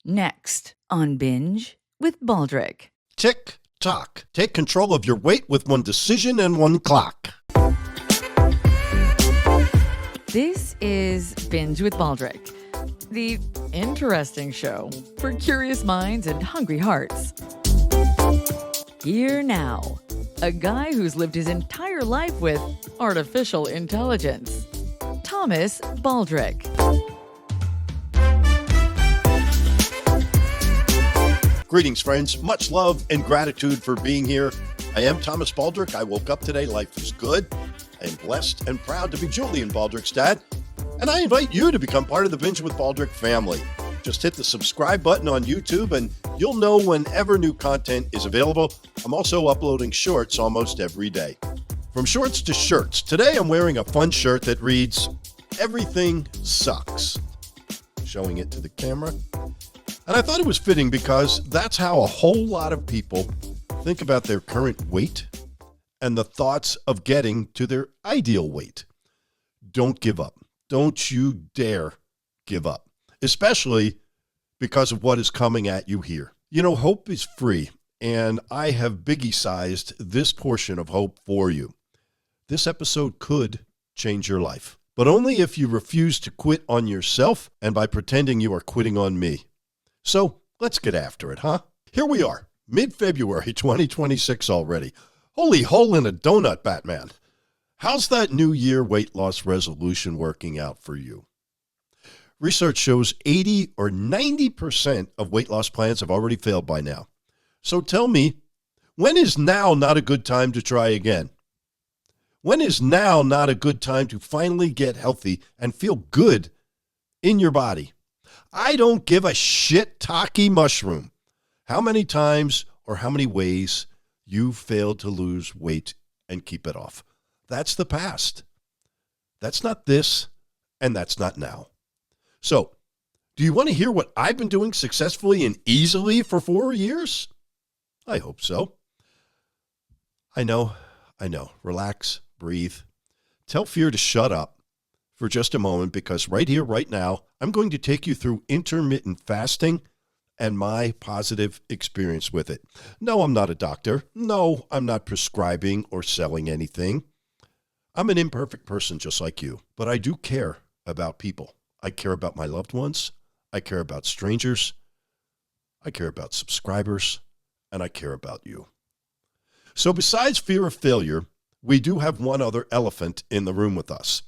Next on Binge with Baldrick. Tick tock. Take control of your weight with one decision and one clock. This is Binge with Baldrick, the interesting show for curious minds and hungry hearts. Here now, a guy who's lived his entire life with artificial intelligence, Thomas Baldrick. Greetings, friends. Much love and gratitude for being here. I am Thomas Baldrick. I woke up today. Life is good. I am blessed and proud to be Julian Baldrick's dad. And I invite you to become part of the Binge with Baldrick family. Just hit the subscribe button on YouTube and you'll know whenever new content is available. I'm also uploading shorts almost every day. From shorts to shirts. Today I'm wearing a fun shirt that reads, "Everything sucks." Showing it to the camera. And I thought it was fitting because that's how a whole lot of people think about their current weight and the thoughts of getting to their ideal weight. Don't give up. Don't you dare give up, especially because of what is coming at you here. You know, hope is free, and I have biggie-sized this portion of hope for you. This episode could change your life, but only if you refuse to quit on yourself and by pretending you are quitting on me. So let's get after it, huh? Here we are, mid-February 2026 already. Holy hole in a donut, Batman. How's that new year weight loss resolution working out for you? Research shows 80 or 90% of weight loss plans have already failed by now. So tell me, when is now not a good time to try again? When is now not a good time to finally get healthy and feel good in your body? I don't give a shit taki mushroom how many times or how many ways you failed to lose weight and keep it off. That's the past. That's not this, and that's not now. So, do you want to hear what I've been doing successfully and easily for 4 years? I hope so. I know. Relax, breathe. Tell fear to shut up for just a moment, because right here, right now, I'm going to take you through intermittent fasting and my positive experience with it. No, I'm not a doctor. No, I'm not prescribing or selling anything. I'm an imperfect person just like you, but I do care about people. I care about my loved ones. I care about strangers. I care about subscribers, and I care about you. So besides fear of failure, we do have one other elephant in the room with us.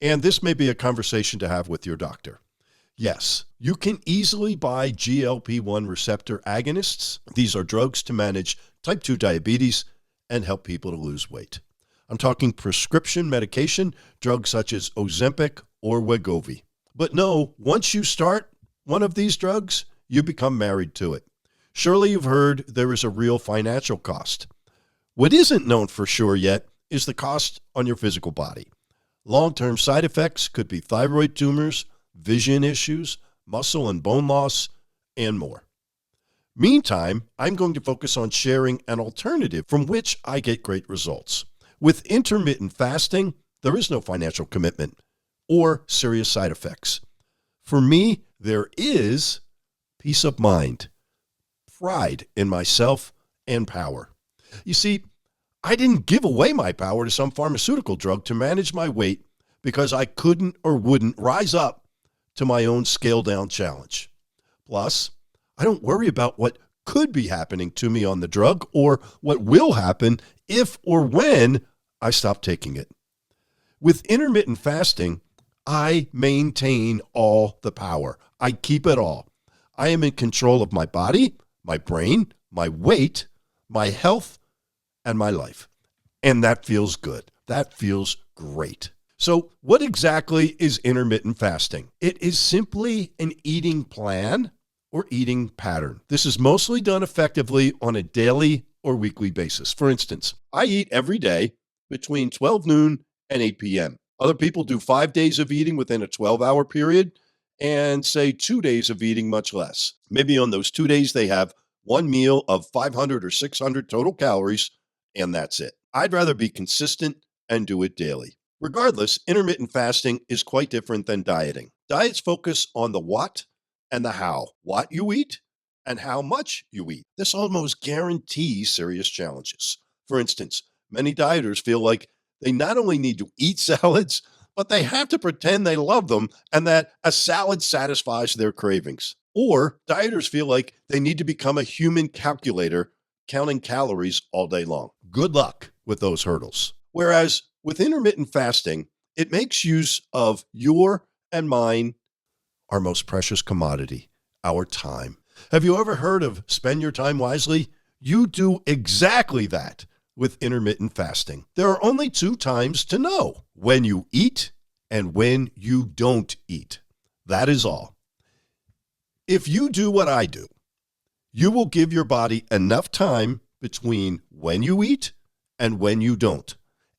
And this may be a conversation to have with your doctor. Yes, you can easily buy GLP-1 receptor agonists. These are drugs to manage type 2 diabetes and help people to lose weight. I'm talking prescription medication, drugs such as Ozempic or Wegovy. But no, once you start one of these drugs, you become married to it. Surely you've heard there is a real financial cost. What isn't known for sure yet is the cost on your physical body. Long-term side effects could be thyroid tumors, vision issues, muscle and bone loss, and more. Meantime, I'm going to focus on sharing an alternative from which I get great results. With intermittent fasting, there is no financial commitment or serious side effects. For me, there is peace of mind, pride in myself, and power. You see, I didn't give away my power to some pharmaceutical drug to manage my weight because I couldn't or wouldn't rise up to my own scale-down challenge. Plus, I don't worry about what could be happening to me on the drug or what will happen if or when I stop taking it. With intermittent fasting, I maintain all the power. I keep it all. I am in control of my body, my brain, my weight, my health, and my life. And that feels good. That feels great. So what exactly is intermittent fasting? It is simply an eating plan or eating pattern. This is mostly done effectively on a daily or weekly basis. For instance, I eat every day between 12 noon and 8 p.m. Other people do 5 days of eating within a 12-hour period and say 2 days of eating much less. Maybe on those 2 days they have one meal of 500 or 600 total calories, and that's it. I'd rather be consistent and do it daily. Regardless, intermittent fasting is quite different than dieting. Diets focus on the what and the how, what you eat and how much you eat. This almost guarantees serious challenges. For instance, many dieters feel like they not only need to eat salads, but they have to pretend they love them and that a salad satisfies their cravings. Or dieters feel like they need to become a human calculator counting calories all day long. Good luck with those hurdles. Whereas with intermittent fasting, it makes use of your and mine, our most precious commodity, our time. Have you ever heard of spend your time wisely? You do exactly that with intermittent fasting. There are only 2 times to know: when you eat and when you don't eat. That is all. If you do what I do, you will give your body enough time between when you eat and when you don't.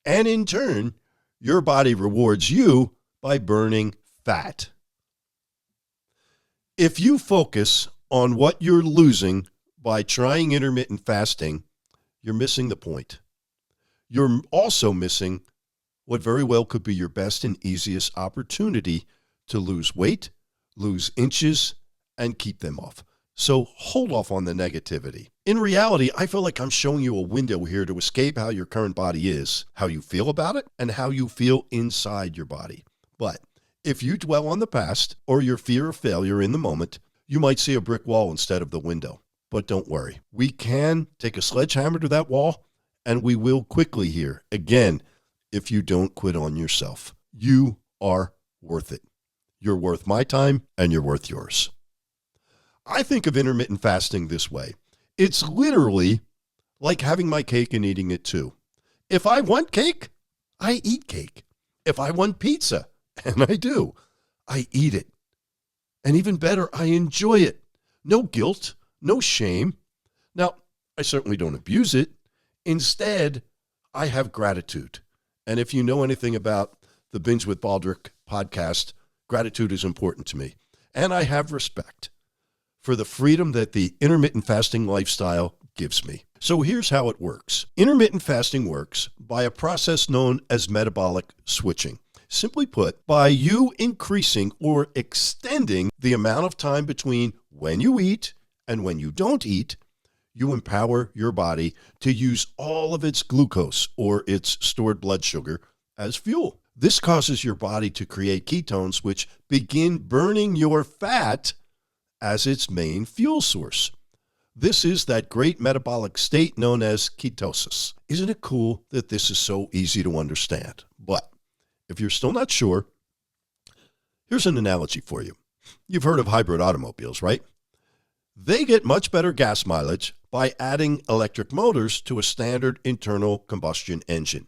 And in turn, your body rewards you by burning fat. If you focus on what you're losing by trying intermittent fasting, you're missing the point. You're also missing what very well could be your best and easiest opportunity to lose weight, lose inches, and keep them off. So hold off on the negativity. In reality, I feel like I'm showing you a window here to escape how your current body is, how you feel about it, and how you feel inside your body. But if you dwell on the past or your fear of failure in the moment, you might see a brick wall instead of the window. But don't worry. We can take a sledgehammer to that wall, and we will quickly here. Again, if you don't quit on yourself, you are worth it. You're worth my time, and you're worth yours. I think of intermittent fasting this way. It's literally like having my cake and eating it too. If I want cake, I eat cake. If I want pizza, and I do, I eat it. And even better, I enjoy it. No guilt, no shame. Now, I certainly don't abuse it. Instead, I have gratitude. And if you know anything about the Binge with Baldrick podcast, gratitude is important to me. And I have respect for the freedom that the intermittent fasting lifestyle gives me. So here's how it works. Intermittent fasting works by a process known as metabolic switching. Simply put, by you increasing or extending the amount of time between when you eat and when you don't eat, you empower your body to use all of its glucose or its stored blood sugar as fuel. This causes your body to create ketones, which begin burning your fat as its main fuel source. This is that great metabolic state known as ketosis. Isn't it cool that this is so easy to understand? But if you're still not sure, here's an analogy for you. You've heard of hybrid automobiles, right? They get much better gas mileage by adding electric motors to a standard internal combustion engine.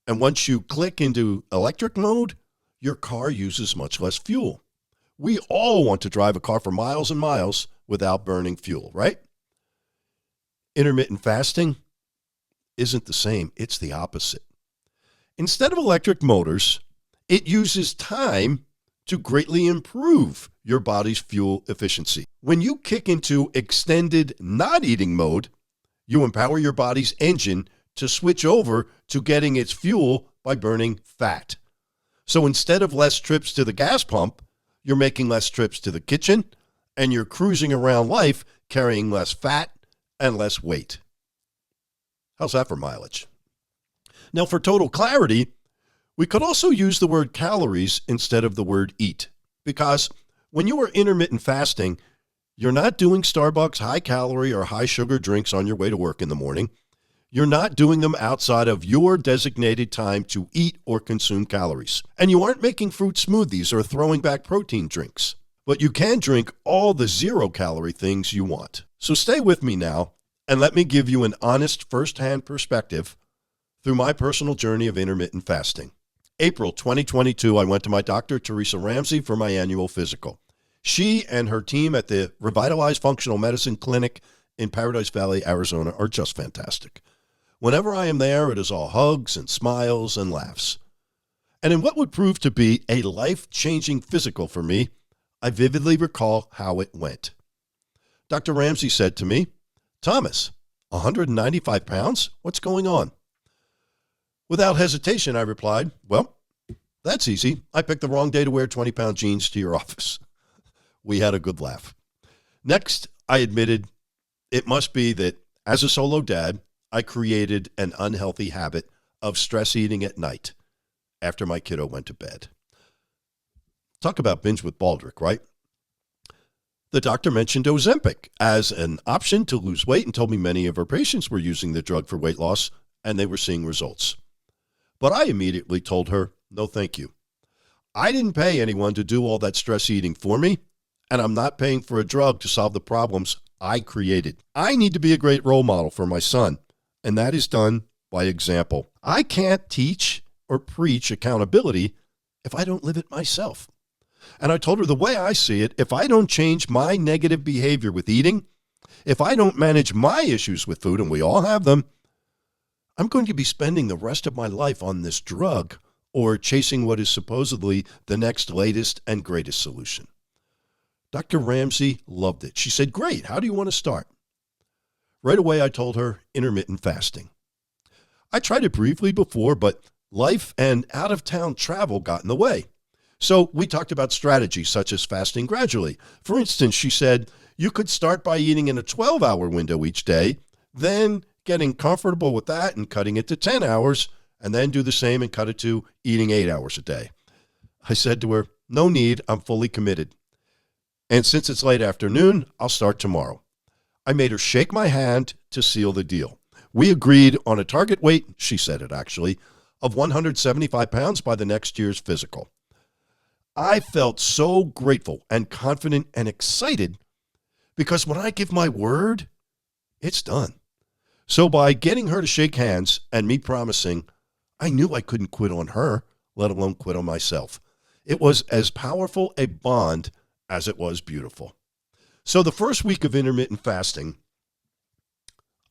And once you click into electric mode, your car uses much less fuel. We all want to drive a car for miles and miles without burning fuel, right? Intermittent fasting isn't the same. It's the opposite. Instead of electric motors, it uses time to greatly improve your body's fuel efficiency. When you kick into extended not eating mode, you empower your body's engine to switch over to getting its fuel by burning fat. So instead of less trips to the gas pump, you're making less trips to the kitchen, and you're cruising around life carrying less fat and less weight. How's that for mileage? Now, for total clarity, we could also use the word calories instead of the word eat, because when you are intermittent fasting, you're not doing Starbucks high-calorie or high-sugar drinks on your way to work in the morning. You're not doing them outside of your designated time to eat or consume calories. And you aren't making fruit smoothies or throwing back protein drinks. But you can drink all the zero-calorie things you want. So stay with me now, and let me give you an honest first-hand perspective through my personal journey of intermittent fasting. April 2022, I went to my doctor, Teresa Ramsey, for my annual physical. She and her team at the Revitalized Functional Medicine Clinic in Paradise Valley, Arizona, are just fantastic. Whenever I am there, it is all hugs and smiles and laughs. And in what would prove to be a life-changing physical for me, I vividly recall how it went. Dr. Ramsey said to me, "Thomas, 195 pounds? What's going on?" Without hesitation, I replied, "Well, that's easy. I picked the wrong day to wear 20-pound jeans to your office." We had a good laugh. Next, I admitted it must be that as a solo dad, I created an unhealthy habit of stress eating at night after my kiddo went to bed. Talk about binge with Baldrick, right? The doctor mentioned Ozempic as an option to lose weight and told me many of her patients were using the drug for weight loss and they were seeing results. But I immediately told her, no, thank you. I didn't pay anyone to do all that stress eating for me, and I'm not paying for a drug to solve the problems I created. I need to be a great role model for my son, and that is done by example. I can't teach or preach accountability if I don't live it myself. And I told her the way I see it, if I don't change my negative behavior with eating, if I don't manage my issues with food, and we all have them, I'm going to be spending the rest of my life on this drug or chasing what is supposedly the next latest and greatest solution. Dr. Ramsey loved it. She said, great, how do you want to start? Right away, I told her intermittent fasting. I tried it briefly before, but life and out-of-town travel got in the way. So we talked about strategies such as fasting gradually. For instance, she said, you could start by eating in a 12-hour window each day, then getting comfortable with that and cutting it to 10 hours, and then do the same and cut it to eating 8 hours a day. I said to her, no need, I'm fully committed. And since it's late afternoon, I'll start tomorrow. I made her shake my hand to seal the deal. We agreed on a target weight, she said it actually, of 175 pounds by the next year's physical. I felt so grateful and confident and excited because when I give my word, it's done. So by getting her to shake hands and me promising, I knew I couldn't quit on her, let alone quit on myself. It was as powerful a bond as it was beautiful. So the first week of intermittent fasting,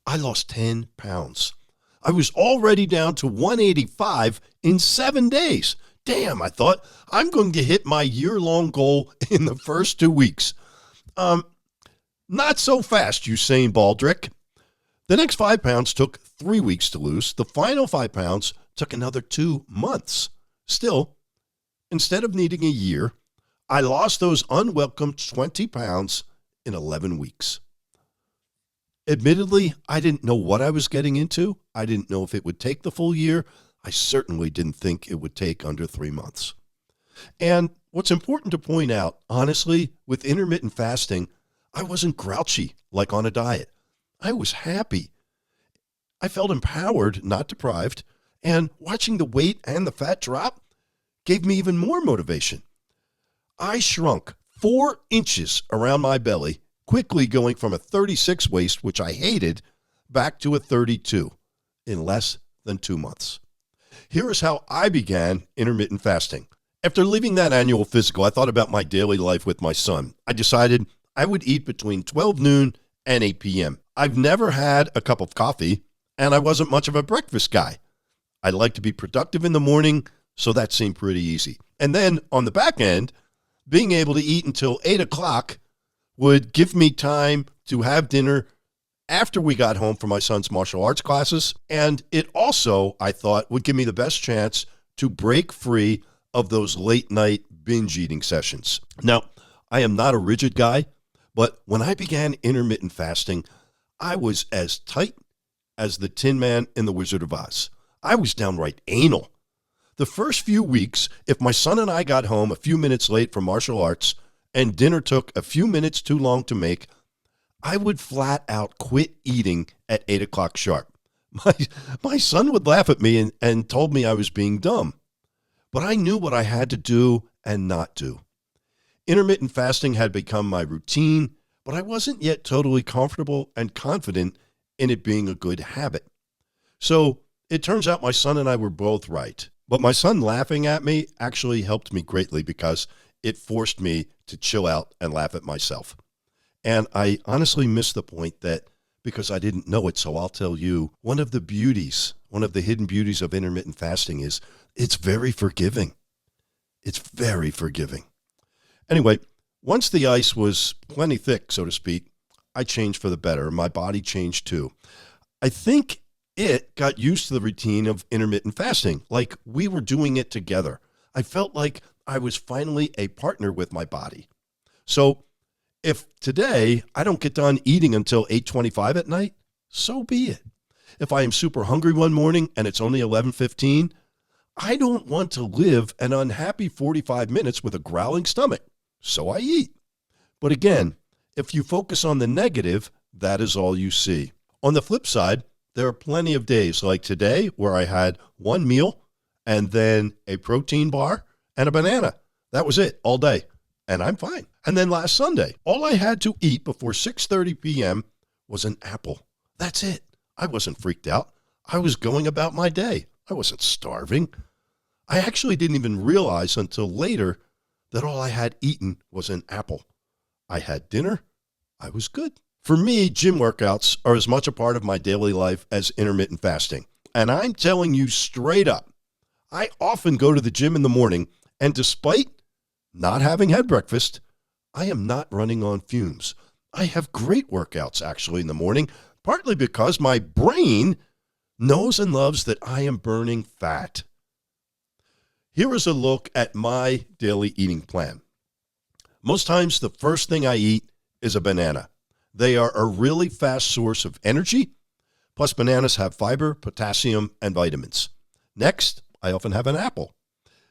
I lost 10 pounds. I was already down to 185 in 7 days. Damn, I thought, I'm going to hit my year-long goal in the first 2 weeks. Not so fast, Usain Baldrick. The next 5 pounds took 3 weeks to lose. The final 5 pounds took another 2 months. Still, instead of needing a year, I lost those unwelcome 20 pounds in 11 weeks. Admittedly, I didn't know what I was getting into. I didn't know if it would take the full year. I certainly didn't think it would take under 3 months. And what's important to point out, honestly, with intermittent fasting, I wasn't grouchy like on a diet. I was happy. I felt empowered, not deprived, and watching the weight and the fat drop gave me even more motivation. I shrunk 4 inches around my belly, quickly going from a 36 waist, which I hated, back to a 32 in less than 2 months. Here is how I began intermittent fasting. After leaving that annual physical, I thought about my daily life with my son. I decided I would eat between 12 noon and 8 p.m. I've never had a cup of coffee, and I wasn't much of a breakfast guy. I like to be productive in the morning, so that seemed pretty easy. And then on the back end, being able to eat until 8 o'clock would give me time to have dinner after we got home from my son's martial arts classes. And it also, I thought, would give me the best chance to break free of those late night binge eating sessions. Now, I am not a rigid guy, but when I began intermittent fasting, I was as tight as the Tin Man in The Wizard of Oz. I was downright anal. The first few weeks, if my son and I got home a few minutes late from martial arts and dinner took a few minutes too long to make, I would flat out quit eating at 8 o'clock sharp. My son would laugh at me and told me I was being dumb. But I knew what I had to do and not do. Intermittent fasting had become my routine, but I wasn't yet totally comfortable and confident in it being a good habit. So it turns out my son and I were both right. But my son laughing at me actually helped me greatly because it forced me to chill out and laugh at myself. And I honestly missed the point that because I didn't know it, so I'll tell you, one of the hidden beauties of intermittent fasting is it's very forgiving. It's very forgiving. Anyway, once the ice was plenty thick, so to speak, I changed for the better. My body changed too. I think it got used to the routine of intermittent fasting, like we were doing it together. I felt like I was finally a partner with my body. So if today I don't get done eating until 8:25 at night, so be it. If I am super hungry one morning and it's only 11:15, I don't want to live an unhappy 45 minutes with a growling stomach, so I eat. But again, if you focus on the negative, that is all you see. On the flip side, there are plenty of days like today where I had one meal and then a protein bar and a banana. That was it all day, and I'm fine. And then last Sunday, all I had to eat before 6:30 p.m. was an apple. That's it. I wasn't freaked out. I was going about my day. I wasn't starving. I actually didn't even realize until later that all I had eaten was an apple. I had dinner. I was good. For me, gym workouts are as much a part of my daily life as intermittent fasting. And I'm telling you straight up, I often go to the gym in the morning, and despite not having had breakfast, I am not running on fumes. I have great workouts actually in the morning, partly because my brain knows and loves that I am burning fat. Here is a look at my daily eating plan. Most times, the first thing I eat is a banana. They are a really fast source of energy, plus bananas have fiber, potassium, and vitamins. Next, I often have an apple.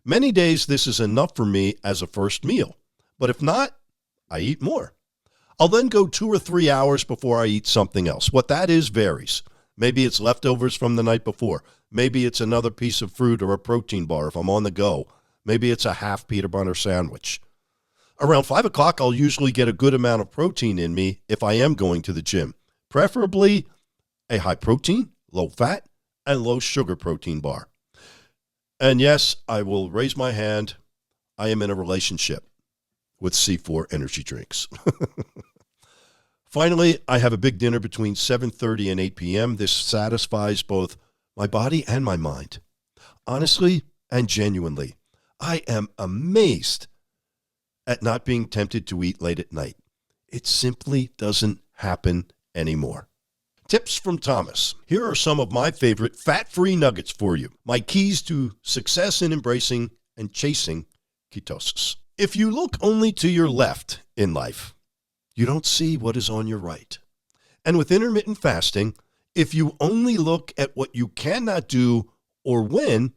Many days, this is enough for me as a first meal, but if not, I eat more. I'll then go 2 or 3 hours before I eat something else. What that is varies. Maybe it's leftovers from the night before. Maybe it's another piece of fruit or a protein bar if I'm on the go. Maybe it's a half peanut butter sandwich. Around 5 o'clock, I'll usually get a good amount of protein in me if I am going to the gym, preferably a high protein, low fat, and low sugar protein bar. And yes, I will raise my hand. I am in a relationship with C4 energy drinks. Finally, I have a big dinner between 7:30 and 8 p.m. This satisfies both my body and my mind. Honestly and genuinely, I am amazed at not being tempted to eat late at night. It simply doesn't happen anymore. Tips from Thomas. Here are some of my favorite fat-free nuggets for you. My keys to success in embracing and chasing ketosis. If you look only to your left in life, you don't see what is on your right. And with intermittent fasting, if you only look at what you cannot do or when,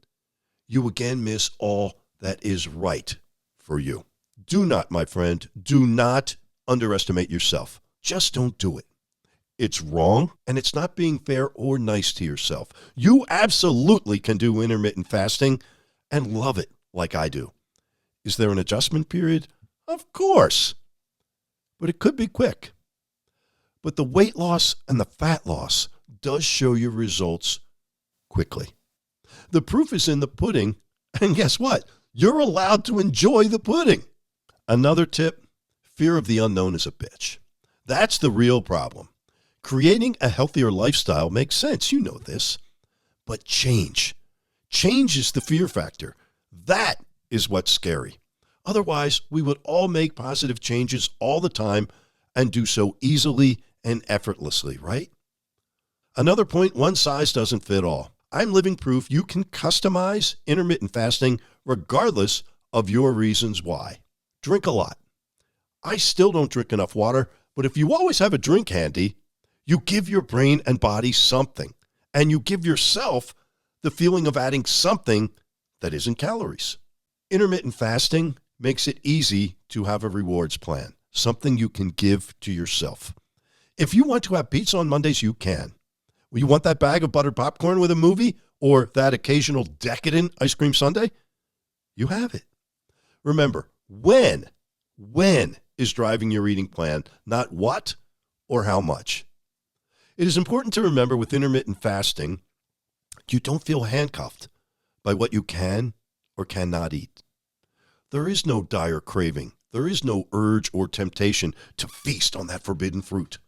you again miss all that is right for you. Do not, my friend, do not underestimate yourself. Just don't do it. It's wrong, and it's not being fair or nice to yourself. You absolutely can do intermittent fasting and love it like I do. Is there an adjustment period? Of course. But it could be quick. But the weight loss and the fat loss does show you results quickly. The proof is in the pudding, and guess what? You're allowed to enjoy the pudding. Another tip, fear of the unknown is a bitch. That's the real problem. Creating a healthier lifestyle makes sense, you know this. But change is the fear factor. That is what's scary. Otherwise, we would all make positive changes all the time and do so easily and effortlessly, right? Another point, one size doesn't fit all. I'm living proof you can customize intermittent fasting regardless of your reasons why. Drink a lot. I still don't drink enough water, but if you always have a drink handy, you give your brain and body something, and you give yourself the feeling of adding something that isn't calories. Intermittent fasting makes it easy to have a rewards plan, something you can give to yourself. If you want to have pizza on Mondays, you can. You want that bag of buttered popcorn with a movie or that occasional decadent ice cream sundae? You have it. Remember, when is driving your eating plan, not what or how much. It is important to remember with intermittent fasting, you don't feel handcuffed by what you can or cannot eat. There is no dire craving. There is no urge or temptation to feast on that forbidden fruit.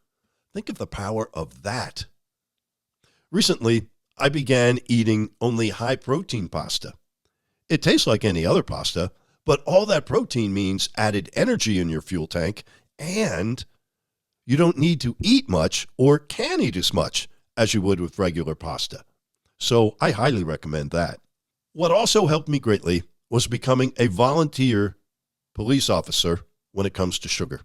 Think of the power of that. Recently, I began eating only high-protein pasta. It tastes like any other pasta, but all that protein means added energy in your fuel tank, and you don't need to eat much or can eat as much as you would with regular pasta. So I highly recommend that. What also helped me greatly was becoming a volunteer police officer when it comes to sugar.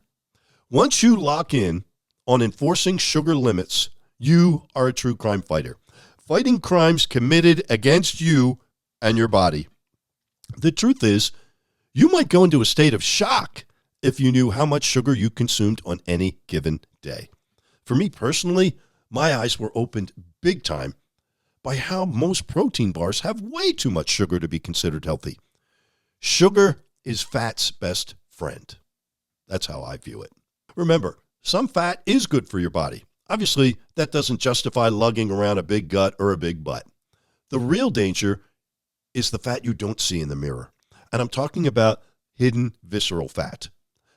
Once you lock in on enforcing sugar limits, you are a true crime fighter, fighting crimes committed against you and your body. The truth is, you might go into a state of shock if you knew how much sugar you consumed on any given day. For me personally, my eyes were opened big time by how most protein bars have way too much sugar to be considered healthy. Sugar is fat's best friend. That's how I view it. Remember, some fat is good for your body. Obviously, that doesn't justify lugging around a big gut or a big butt. The real danger is the fat you don't see in the mirror. And I'm talking about hidden visceral fat.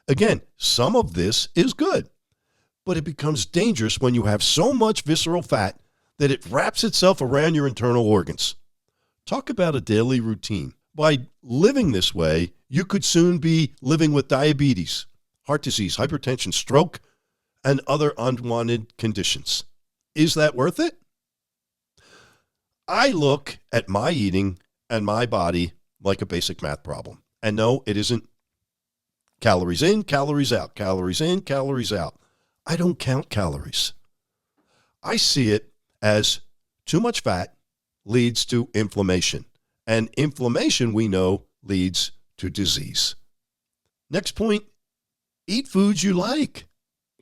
Again, some of this is good, but it becomes dangerous when you have so much visceral fat that it wraps itself around your internal organs. Talk about a daily routine. By living this way, you could soon be living with diabetes, heart disease, hypertension, stroke, and other unwanted conditions. Is that worth it? I look at my eating and my body like a basic math problem. And no, it isn't calories in, calories out, calories in, calories out. I don't count calories. I see it as too much fat leads to inflammation. And inflammation, we know, leads to disease. Next point, eat foods you like.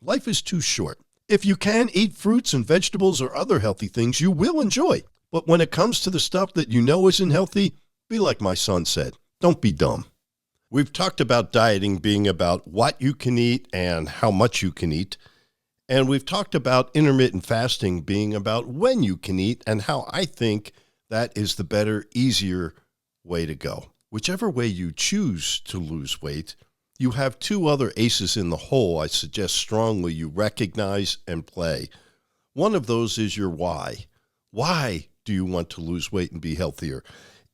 Life is too short. If you can eat fruits and vegetables or other healthy things, you will enjoy. But when it comes to the stuff that you know isn't healthy, be like my son said, don't be dumb. We've talked about dieting being about what you can eat and how much you can eat. And we've talked about intermittent fasting being about when you can eat and how I think that is the better, easier way to go. Whichever way you choose to lose weight, you have two other aces in the hole I suggest strongly you recognize and play. One of those is your why. Why do you want to lose weight and be healthier?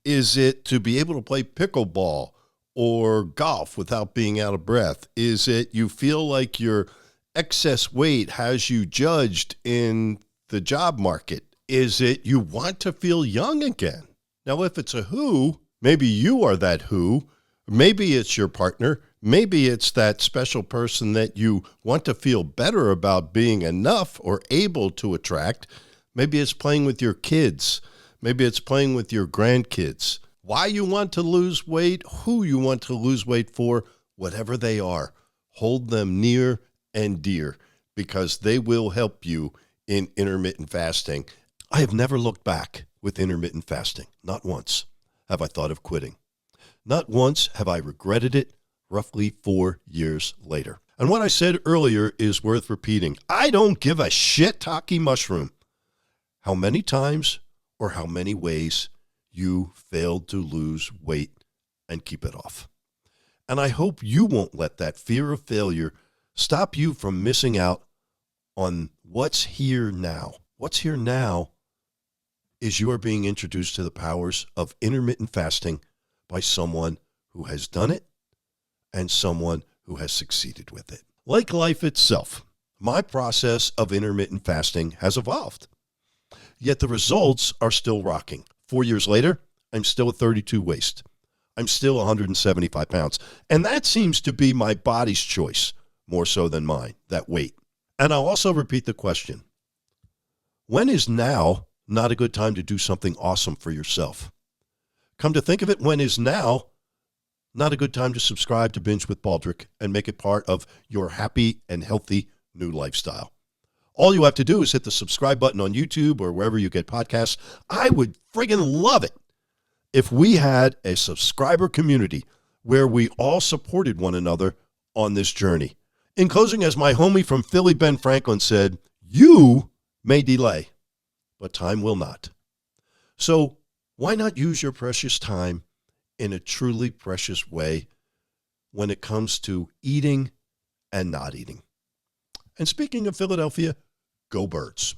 Is it to be able to play pickleball or golf without being out of breath? Is it you feel like your excess weight has you judged in the job market? Is it you want to feel young again? Now, if it's a who, maybe you are that who. Maybe it's your partner. Maybe it's that special person that you want to feel better about being enough or able to attract. Maybe it's playing with your kids. Maybe it's playing with your grandkids. Why you want to lose weight, who you want to lose weight for, whatever they are, hold them near and dear because they will help you in intermittent fasting. I have never looked back with intermittent fasting. Not once have I thought of quitting. Not once have I regretted it roughly 4 years later. And what I said earlier is worth repeating. I don't give a shit, Taki Mushroom, how many times or how many ways you failed to lose weight and keep it off. And I hope you won't let that fear of failure stop you from missing out on what's here now. What's here now is you are being introduced to the powers of intermittent fasting by someone who has done it and someone who has succeeded with it. Like life itself, my process of intermittent fasting has evolved. Yet the results are still rocking. 4 years later, I'm still at 32 waist. I'm still 175 pounds. And that seems to be my body's choice, more so than mine, that weight. And I'll also repeat the question. When is now not a good time to do something awesome for yourself? Come to think of it, when is now not a good time to subscribe to Binge with Baldrick and make it part of your happy and healthy new lifestyle? All you have to do is hit the subscribe button on YouTube or wherever you get podcasts. I would friggin' love it if we had a subscriber community where we all supported one another on this journey. In closing, as my homie from Philly, Ben Franklin, said, you may delay, but time will not. So why not use your precious time in a truly precious way when it comes to eating and not eating? And speaking of Philadelphia, go Birds.